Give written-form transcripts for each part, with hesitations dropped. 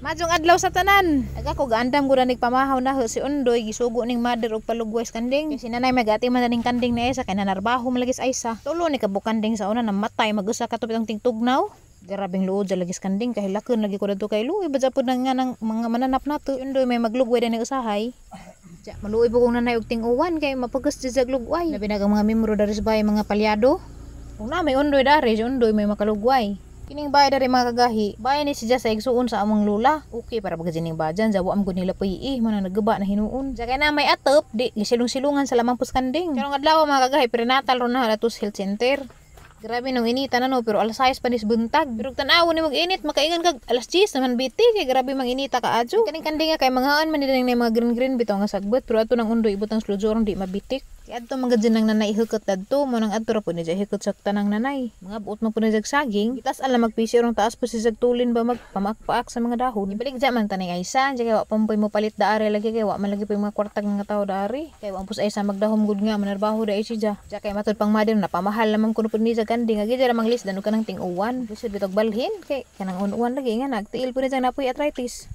Majong adlaw sa tanan. Aga ko gaandam ko na nagpamahaw na si Undoy gisugo ning mother og palugway kanding. Kasi nanay magati man ning kanding na isa kay nanarbaho malagis aysa. Tulo ni kabukanding sa una namatay magusa ka tupit ang tingtugnaw. Garabing luod sa lagis kanding kahil lakon lagi ko dito kay luoy badya pud nga ng mga mananap nato. Undoy may maglugway din usahay. Ja maluoy po kong nanay og ting-uwan kay mapagas sa lugway. Labi na mga membro dari sa bahay mga palyado. Kung na may Undoy dari, si Undoy may makalugway. Kining bahay dari mga kagahi, bahay ni siya sa igsuon sa among lula. Okay para pagkajining bajan, jawa am ko nila paiih, mana nagaba na hinuon. Sa kaya na may atop, di gisilong-silungan sa lamang puskanding. Karong adlaw mga kagahi, prenatal ron na hatos health center. Grabe nung inita na no, pero alas 6 pa nis buntag. Pero tanaw ni mag-init, makaingan kag alas 10 naman biti, kay grabe mang inita ka adyo. Kaning kandinga kay mga haan man nila mga green-green bitaw nga sagbot, pero ato nang Undoy ibutang sludyorong di mabitik. Kaya adto mga dyan ng nanay ihukot dadto, mo nang adto ra po niya ihukot sa tanang nanay. Mga buot mo po na saging, itas alam magpisi rong taas po si sagtulin ba magpamakpaak sa mga dahon. Ibalik dyan man tanay aysa, dyan kaya wak pampoy mo palit daari lagi, kaya wak man lagi po yung mga kwartag nga tao daari. Kaya wak pus aysa magdahom gud nga, manarbaho da aysi dyan. Dyan kaya matod pang madir na pamahal naman kuno po niya sa kanding, agi dyan ramang list, dano ka ng ting-uwan. Gusto bitog balhin, kaya kanang uwan lagi nga, nagtiil po niya napoy arthritis.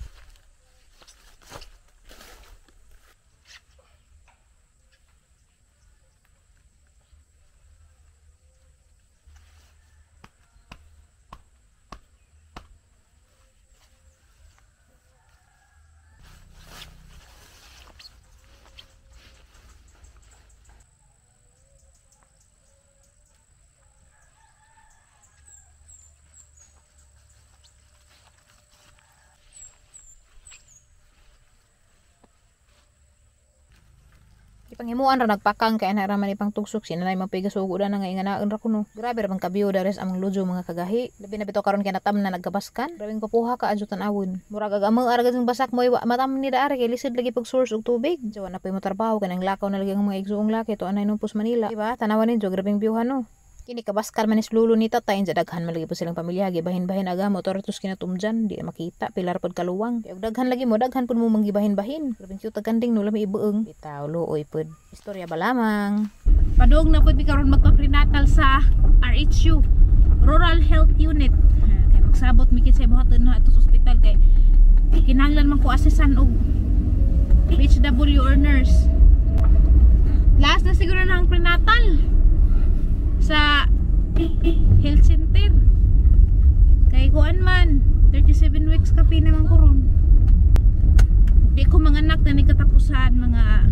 Panghimuan ra nagpakang kay ana ra man ipang tugsok sinanay mapigasugo na nga inganaan ra kuno. Grabe ra man kabiyo dares among lujo mga kagahi. Labi na bitaw karon kay natam na nagkabaskan. Grabing papuha ka adyo tan-awon. Murag agamo ara gid basak mo matam ni daari kay lisod lagi pag source og tubig. Jawa na pay mo trabaho kanang lakaw na lagi ang mga igsuong laki to anay numpos Manila. Diba? Tanawan ninyo grabing biyuhan no. Kini kabaskar manis lulo ni tatay sa daghan malagi po silang pamilya gibahin-bahin aga mo tortus kinatumjan di makita pilar pod kaluwang kay daghan lagi mo daghan pud mo manggibahin-bahin grabing cute kanding no lami ibueng bitaw luoy pod istorya ba lamang padung na pud mi karon magpa-prenatal sa RHU Rural Health Unit kay magsabot mi kit sa buhaton na atos ospital kay kinahanglan man ko asesan og PHW or nurse last na siguro na ang prenatal sa health center kay kuan man 37 weeks ka naman ko ron di ko mga anak na katapusan mga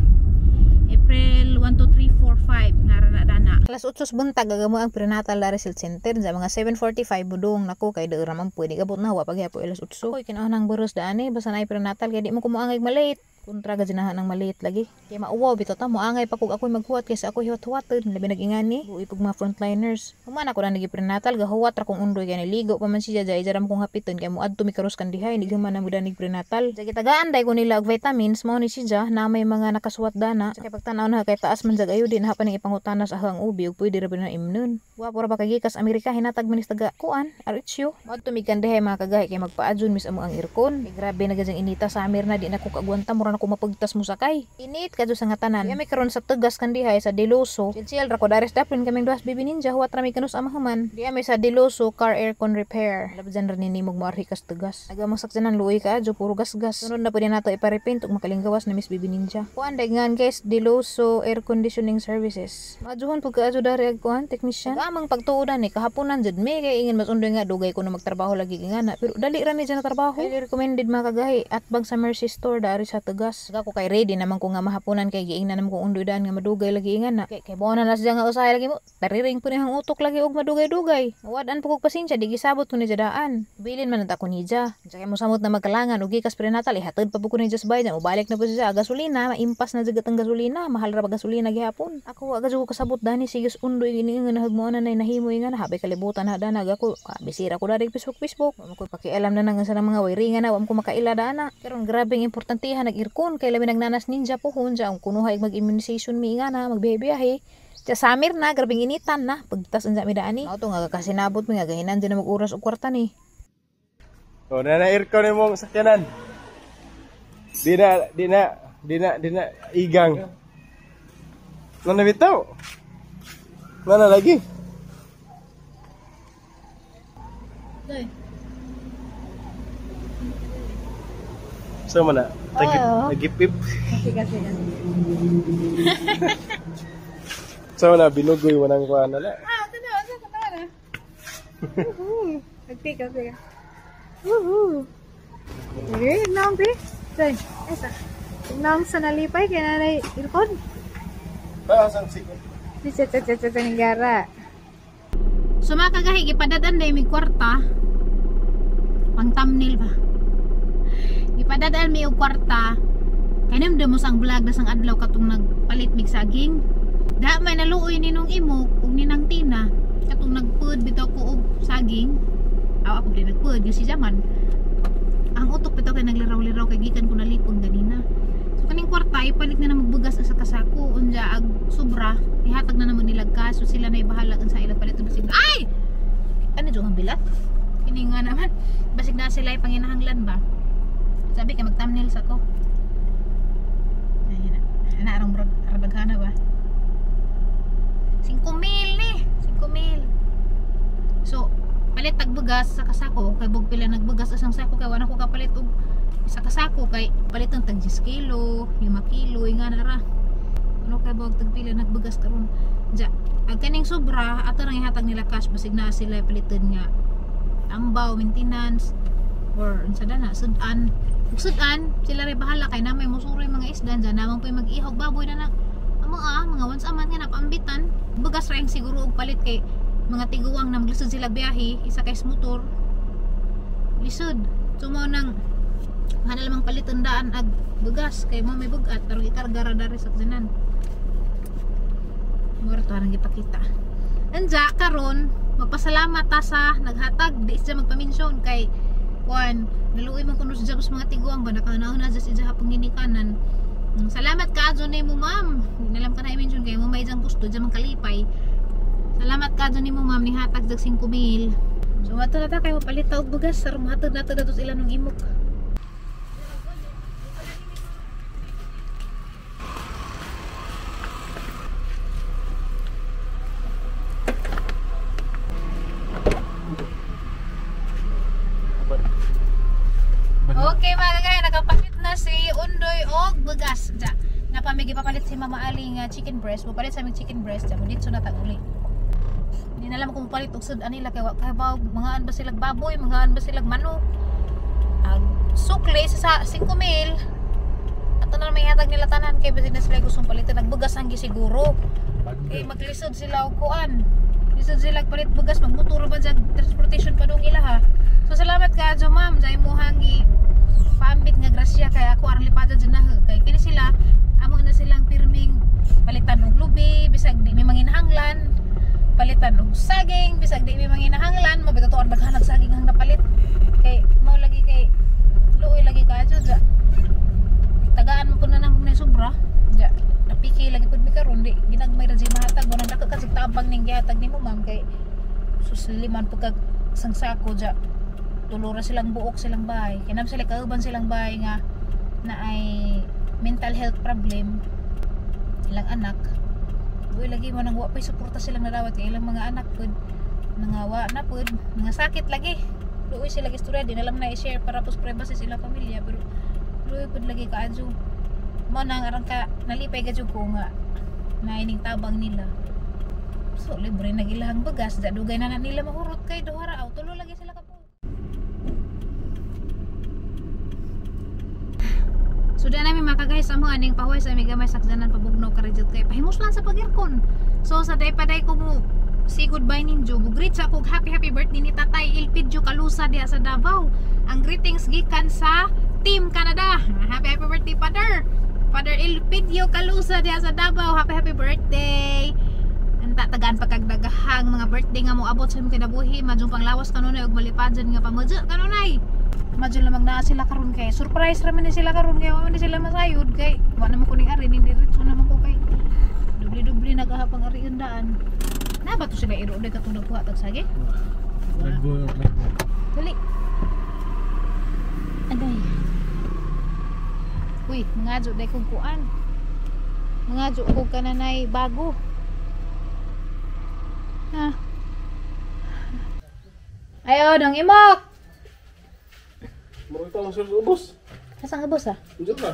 April 1, 2, 3, 4, 5 nga dana alas 8 buntag agamo ang prenatal health center sa mga 7:45 budong nako kay deura man pwede gabot na wa pagyapo alas 8 koy kinahanglan buros daani basta na prenatal kay di mo kumuangay malate kontra gajinahan ng maliit lagi kay mauwaw bitaw ta mo angay pa kog ako'y maghuwat kaysa ako'y huwat-huwatod labi nag-ingani buhi pag mga frontliners human ako na nagi-prenatal gahuwat ra kong Undoy kay niligo pa man siya jay jaram kong hapiton kay mo adto mi karos kandihay hindi man na mudanig prenatal sa gitagaan day ko nila og vitamins mao ni siya na may mga nakasuwat dana sa kay pagtanaw na kay taas man jag ayudin hapan ning ipangutana sa ahang ubi ug pwede ra ba na imnon wa pura ba kagikas Amerika hinatag man taga kuan RHU mo adto mi kandihay mga kagahi kay magpaadyon mis amo ang aircon kay grabe na gajang inita sa amer na di na ko kagwanta mura na ko mapagtas mo sakay init kadto sa nga tanan kami karon sa Tegas kandihay sa Diloso chill ra ko dares daplin kaming duas bibi ninja huwat ra mi kanus amahaman di ami sa Diloso car aircon repair labjan ra ni nimog moarhi kas Tegas aga masakjanan luoy ka adyo puro gasgas sunod na pud nato iparepaint ug makalinggawas na Miss Bibi Ninja kuan dayngan guys Diloso air conditioning services majuhon pud ka adyo dari ag kuan technician amang pagtuodan ni kahaponan jud mi kay ingin mas undoy nga dugay ko na magtrabaho lagi ingana pero dali ra ni na trabaho highly recommended mga kagahi at bag sa Mercy store dari sa Tegas ako kay ready naman ko nga mahaponan kay giingnan naman ko undoy-dan nga madugay lagi ingana kay buona na siya nga usahay lagi mo tariring po niyang utok lagi og madugay-dugay mawadan po kog pasensya di gisabot ko ni daan bilin man ta ko ni ja kay mo samot na magkalangan og gikas prenatal ihatod pa po ko ni just bayad mo balik na po siya gasolina maimpas na jagat ang gasolina mahal ra ba gasolina gihapon ako aga jud ko kasabot dani sigis undoy gini nga nahagmo na nay nahimo ingana habay kalibutan na danag ako bisira ko dari Facebook mo ko pakialam na nang sa mga wiringan na wa ko makaila dana karon grabeng importantihan nag-irkon kay labi nagnanas ninja po hunja ang kunuhay mag-immunization mi nga na magbiyahe sa samir na grabing initan na pagtas unsa mi daani mao to nga kasinabot mi nga gahinan din na mag-oras og kwarta ni oh na aircon ni mong sakyanan di na igang mana bitaw mana lagi So mana? Oo. Nagipip. Kasi. So na binugoy mo nang kuha na. Ito na. Nagtika. Woohoo! Okay, naong pi. Say, esa. Naong sa nalipay kaya nanay ilkon. Saan sikot? Si sa negara. So mga kagahi, ipadadaan na yung kwarta. Pang thumbnail ba? Ipadadaan may kwarta. Kanam mo sang vlog na sang adlaw katong nagpalit mig saging. Da may naluoy ninong imok ug ninang Tina katong nagpud bitaw ko og saging. Ako din nagpud yung si Jaman. Ang utok bitaw kay nagliraw-liraw kay gikan ko nalipong ganina. So kaning kwarta ipalit na magbugas sa kasako unya ag sobra ihatag na namon nila gas so sila na ibahala sa ilang palit basig. Ay! Ano jung ang bilat? Kini nga naman basig na sila ipanginahanglan ba. Sabi kay mag-thumbnail sa ko. Ayun na. Arong rabaghana ba? 5,000 ni. 5,000. So, palit tagbugas sa kasako kay bug pila nagbugas asang sako kay wala ko kapalit og sa kasako kay palit ng tag 10 kilo, 5 kilo nga na ra. Ano kay bug tag pila nagbugas karon. Ja, ag kaning sobra ato nang ihatag nila cash basig na sila paliton nga ambaw maintenance or unsa na sudan. Sudan sila ray bahala kay na may musuroy mga isdan dyan namang po'y mag-ihog baboy na mga once a month nga napambitan bugas ra yung siguro og palit kay mga tiguwang na maglisod sila biyahe isa kay motor lisod sumo nang hanal mang palit tandaan ag bugas kay mo may bugat pero ikarga ra dari sa kasanan mura to nang ipakita anja karon magpasalamat ta sa naghatag di siya magpaminsyon kay kuan naluoy man kuno sa mga tiguang ba nakanaon na sa siya panginikanan. Salamat ka adyo ni mo ma'am. Nalam ka na i-mention kay mo may dyan gusto dyan magkalipay. Salamat ka adyo ni mo ma'am ni hatag dag 5,000. So ato na ta kay mapalit ta og bugas sir mahatag na to datos ilan ng imok. Okay mga kagaya, nakapalit na si Undoy og bugas. Ja, napamigi papalit si Mama Ali nga chicken breast. Papalit sa aming chicken breast. Ja, dito na tag-uli. Hindi na alam kung palit og sudan nila kay ba mga an ba silag baboy, mga an ba silag manok. Ag sukli sa 5,000. Ato na may hatag nila tanan kay basig na sila gustong palitan nagbugas ang gisiguro. Kay maglisod sila og kuan. Lisod sila palit bugas magmotor ba jag transportation pa dong ila ha. So salamat ka adyo ma'am, dai mo hangi paambit nga grasya kay ako aron lipada dyan na kay kini sila amo na silang pirming palitan og lubi bisag di may manginahanglan palitan og saging bisag di may manginahanglan mo bitaw ang daghanag saging ang napalit kay mao lagi kay luoy lagi ka dyan tagaan mo kun na nang sobra ja napiki lagi pud mi karon di ginagmay ra jay mahatag mo nang dako kasi tabang ning gihatag nimo ma'am kay susliman pagkag sang sako ja tulura silang buok silang bahay kinam sila kauban silang bahay nga na ay mental health problem ilang anak uy lagi mo nang wa pay suporta silang nadawat kay ilang mga anak pud nangawa na pud mga sakit lagi uy sila istorya din alam na i-share para pus privacy sila pamilya pero uy pud lagi kaadyo mo nang arang ka nalipay ka ko nga na ining tabang nila so libre na gilahang bagas dugay na nila mahurot kay duhara aw tulo lagi sila ka. So dyan namin makagay sa mga aning pahuay sa aming gamay saksanan pabugnaw karejot kay pahimos lang sa pag-aircon. So sa day pa day ko mo say goodbye ninyo. Bugreet sa kong happy birthday ni Tatay Ilpidyo Kalusa diya sa Davao. Ang greetings gikan sa Team Canada. Happy birthday Father. Father Ilpidyo Kalusa diya sa Davao. Happy birthday. Anta tagaan pagkagdagahang mga birthday nga mo abot sa imong kinabuhi. Madjong panglawas kanunay og malipadan nga pamudyo kanunay. Madyo lamang na sila karon kay surprise raman ni sila karon kay wa man sila masayod kay wa naman ko ning ari ning diretso naman ko kay dubli nagahapang ari undaan na ba to sila iro day katong nagbuhat og sagi Lago. dali aday uy mangadyo day kog kuan mangadyo kog kananay bago ha ayo dong imok Mo ito ang ubos. Asa nga boss ah? Diyan ba?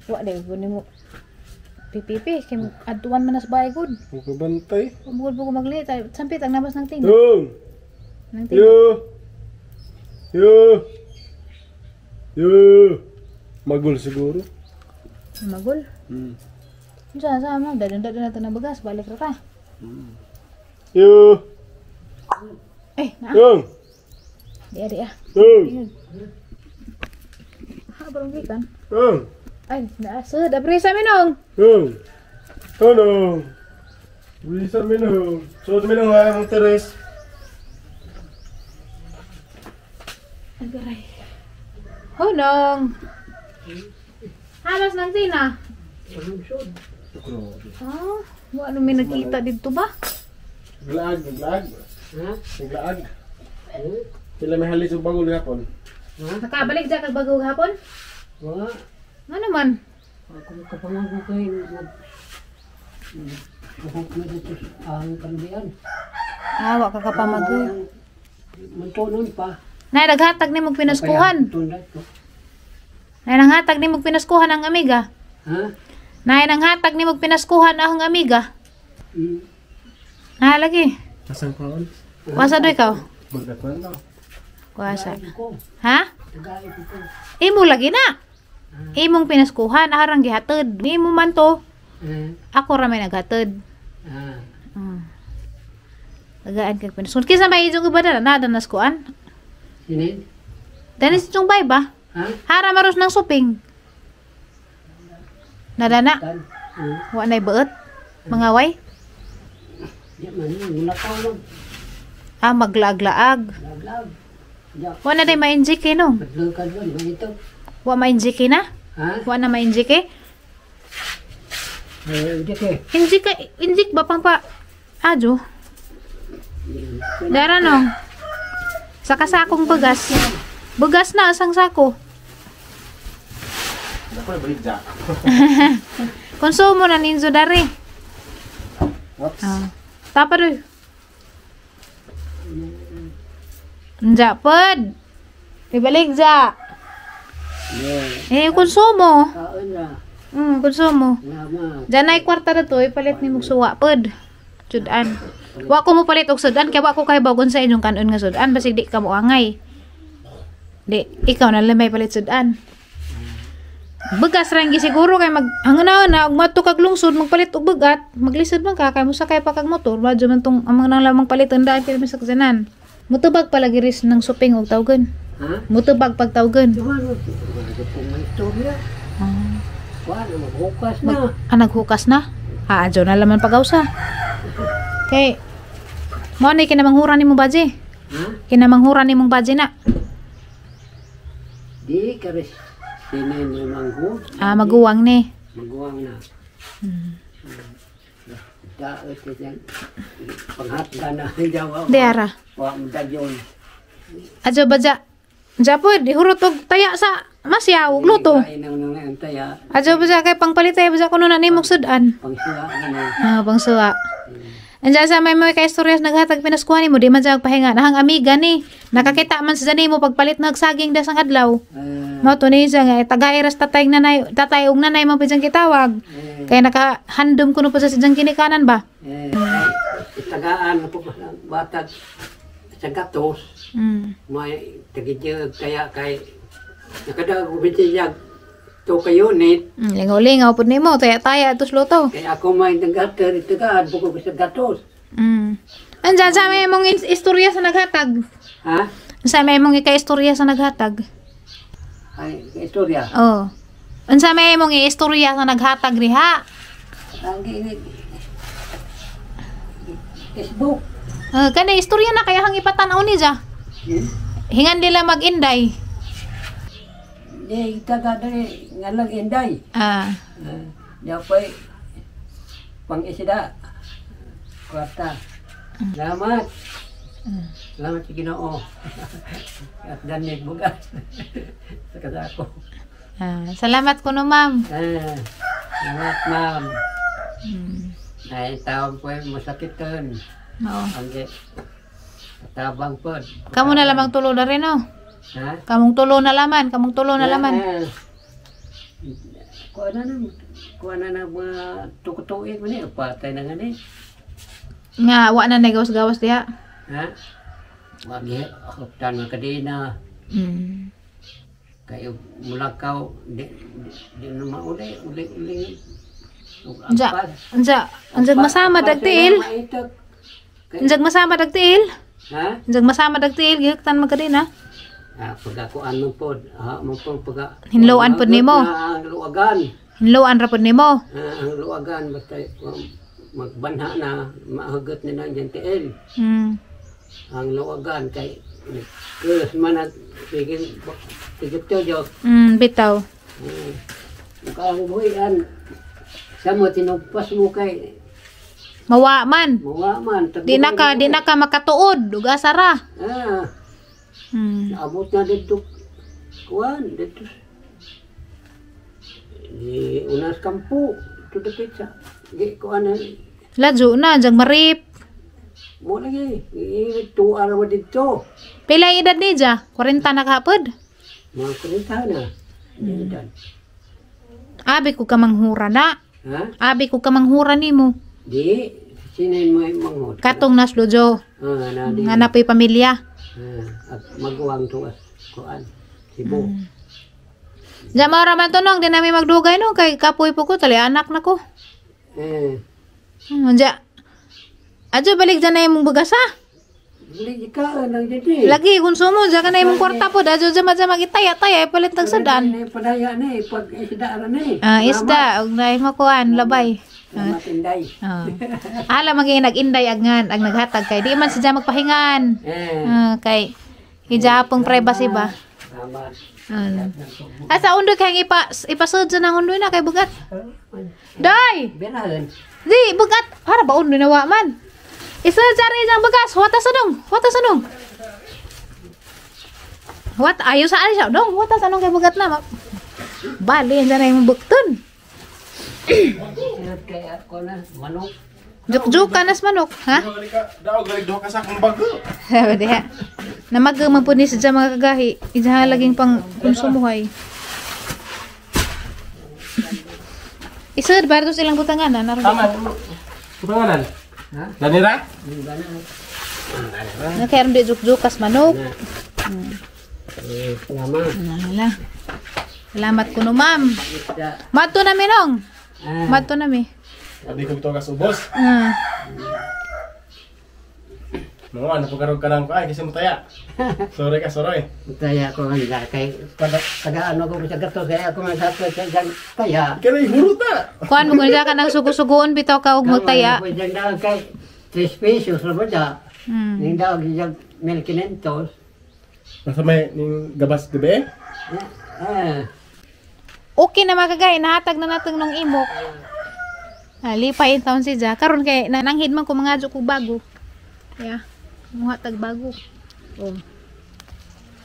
Wa day gud nimo. Pipipi kay adtuan man nas bahay gud. Magpabantay. Bugod ko magli tay sampit ang nabas ng ting. Tung! Nang ting. Yo! Magul siguro. Magol. Sa mo dadan-dadan nato na bagas balik ra ta. Yo! Na. Tung! Di ah. Tung! Ha barong gikan. Tung! Ay, naasud abri sa minong. Tung! Tung! Bisa minum. Suot minum ha, Mang Teres. Agaray. Honong. Hamas nang tina. Ah, wa ano may nakita dito ba? Naglaag. Ha? Naglaag. Sila may halis yung bagol yapon. Nakabalik dyan kag bagong hapon? Wala. Nga naman. Ako kapangago kay buhok na dito ang kandian. Wa ka kapamagay. Mantunon pa. Nay naghatag ni mog pinaskuhan. Tundat ko. Nay nanghatag ni mog pinaskuhan ang amiga. Ha? Nay nanghatag ni mog pinaskuhan ang amiga. Lagi. Asang kaon? Wasa doy ka? Bagat man daw. Wasa. Ko. Ha? Tagay ko. Imo lagi na. Imong pinaskuhan arang gihatod. Imo man to. Ako ra may naghatod. Tagaan kag pinaskuhan. Kisa may ijong ibada na danas kuan. Sinin? Danis itong bay ba? Ha? Hara maros ng suping. Nadana. Tan. Wa nay beut. Mangaway. Di man mula pa lang. Maglaag-laag. Laglag. Ja. Wa na day ma-injike no. Badlukad man ito. Wa ma-injike na. Ha? Wa na ma-injike. Di ke. Injik ba pang pa? Ajo. Dara no. Saka sakong bagas. Bagas na asang sako. Ako na balik dyan. Konsumo na ninzo dari. Oops. Tapa doy. Nja pod. Ibalik ja. Konsumo. Kaon na. Konsumo. Lama. Janay kwarta na to, ipalit ni mong suwa pod. Sudan. Wa ko mo palit og sudan kay wa ko kay bagon sa inyong kanon nga sudan basig di ka mo angay. Di ikaw na lamay palit sudan. Begas ra gi siguro kay hanganaw na og mato kag lungsod magpalit og begat, maglisod man ka kay mo sakay pa kag motor, wadyo man tong amang nang lamang paliton daan kay sa sakyanan. Mutubag palagi ris ng suping og tawgon. Ha? Mutubag pag tawgon. Duman mo. Wala ko may istorya. Wala maghukas na. Naghukas na. Adyo na laman pagawsa. Kay mo ni kinamanghuran nimo baji. Ha? Kinamanghuran nimong baji na. Di kares. Sinin mo manghu. Maguwang ni. Maguwang na. Daot yan. Panghatga na. Diara. Wa mo dagyon. Adyo baja. Japod, ihurot og taya sa masyaw og luto. Kain ang nang taya. Adyo baja kay pangpalitay baja kuno na nimog sudan. Pangsuwa na. Pangsuwa. Andiyan sa may kay istoryas naghatag pinaskuhan nimo di man siya pahinga nahang amiga ni. Nakakita man sa nimo pagpalit ng saging dasang adlaw. Mao to ni siya nga taga-iras tatay og nanay man pidjang kitawag. Kay nakahandom kuno pa sa sidyang kinikanan ba? Tagaan po batag sa gatos. May tagidyo kaya kay nakadaog bitiyag to kayo nit. Lingaw-lingaw pud nimo taya-taya tus luto. Kay ako may nagater tagaan buko sa gatos. Andiyan sa may mong istorya sa naghatag. Ha? Sa may mong ika-istorya sa naghatag. Ay, istorya. Oh. Unsa may mong istorya sa naghatag diha? Ang Facebook. Kana istorya na kaya hang ipatan-aw ni ja. Hingan nila mag-inday. Di taga dali ngalang inday. Yapay pang-isida. Kwarta. Salamat. Salamat sa Ginoo. At danit bugas. Sa kasako. Salamat kuno ma'am. Salamat ma'am. Ay tawag po masakiton. Oo. Ang tabang po. Kamu na lamang tulo na rin oh. Ha? Kamong tulo na laman, kamong tulo na laman. Kuha na mga tukutuin mo niya, patay na nga ni. Nga, wa na nagawas-gawas diha. Ha? Wag niya, huktan mga kadina. Kayo mulakaw, di na mauli. Anjag masama dagtiil. Anjag masama dagtiil. Ha? Anjag masama dagtiil, gihaktan magkadina. Pagkakuan mo po, pagka... Hinloan po nimo. Ang luwagan. Hinloan ra pod nimo. Ang luwagan, basta magbanha na, mahagot nila ang tiil. Ang luwagan, kay... Kulas man at tigit to, Bitaw. Ang buhian, sa mo, tinugpas mo kay... Mawa man. Mawa man. Di na ka makatuod, ugasa ra. Abot na dito. Kuan, dito. Di unas kampo. Ito dapit sa. Di kuan na. Ladyo na, anjag marip. Mo lagi. Ito araw dito. Pila edad ni ja? 40 na kahapod. Mga kurita na. Abi ko ka manghura na. Ha? Abi ko ka manghura nimo. Di. Sinin mo yung manghot. Katong naslojo. Di. Nga napoy pamilya. At magawang tuwas. Kuan. Sibo. Diyan mo raman to nung, di namin magdugay no. Kay kapoy po ko, tali anak na ko. Diyan. Adyo balik dyan na yung bagasa. Lagi ka lang dito. Lagi, konsumo. Diyan ka na yung kwarta po. Adyo dyan magitaya-taya. Palit ng sadan. Padaya na pag isda na Isda. Huwag na yung makuhan. Labay. Matinday. Alam maging nag-inday agnan. Ang naghatag kay. Di man siya magpahingan. Kay hijapong privacy ba? Asa undoy kayong ipasod dyan ang undoy na kay bugat. Day! Berahan. Di, bugat. Para ba undoy na wa man? Isa cari dyan bugas. Wata sunong. Wata sunong. Ayo saan siya. Dong, wata sunong kay bugat na. Bali, yan dyan na yung bukton. Kaya ako na, manok. Juk-juk ka nas manok, ha? Daw galig duha ka sa akong bago. Sabi diha. Namagam man po ni sa mga kagahi. Ijaha laging pang konsumuhay. Isad ba ito silang butangan na? Tama. Kutanganan. Ha? Danira? Nakairam di juk-juk kas manok. Salamat. Salamat ko no, ma'am. Mato na minong. Mato na mi. Hindi ko ito kasubos. Mga ano pagkarog ka ng kasi mo taya. Sorry ka, sorry. Taya ko nga kay taga ano ko sa gato kaya ako nga sa taya. Ikaw na ihurot na. Kuan mo nga ka nang sugo-sugoon bitaw ka og magtaya. Pwede daw kay 3 pesos ra ba da? Ning daw gyud 1,500. Nasa may ning gabas gabi? Okay na makagay, nahatag na natin ng imok. Lipain taon si Ja. Karon kay nananghid man ko mga ko bago. Kaya, muhatag bago.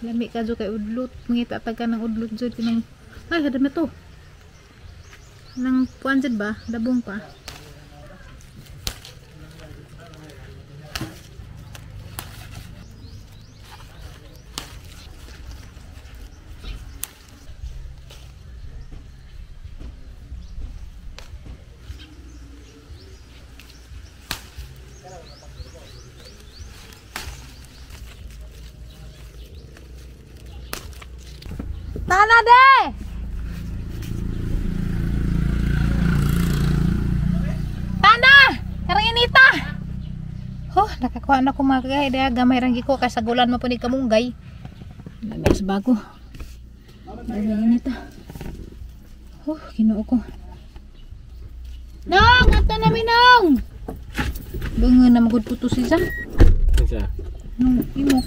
Lami ka jo kay udlot. Mangita tag ka ng udlot jud kinang. Ay, hadam to. Nang puan jud ba? Dabong pa. Tana de! Tana! Karang inita! Nakakuha na ko mga kagay. Daya gamay rangi ko. Kaya sagulan mo po ni kamunggay. Lagas bago. Karang inita. Kinuo ko. Nong! Ato na minong! Bunga na magudputo si Zan. Isa. Nung imok.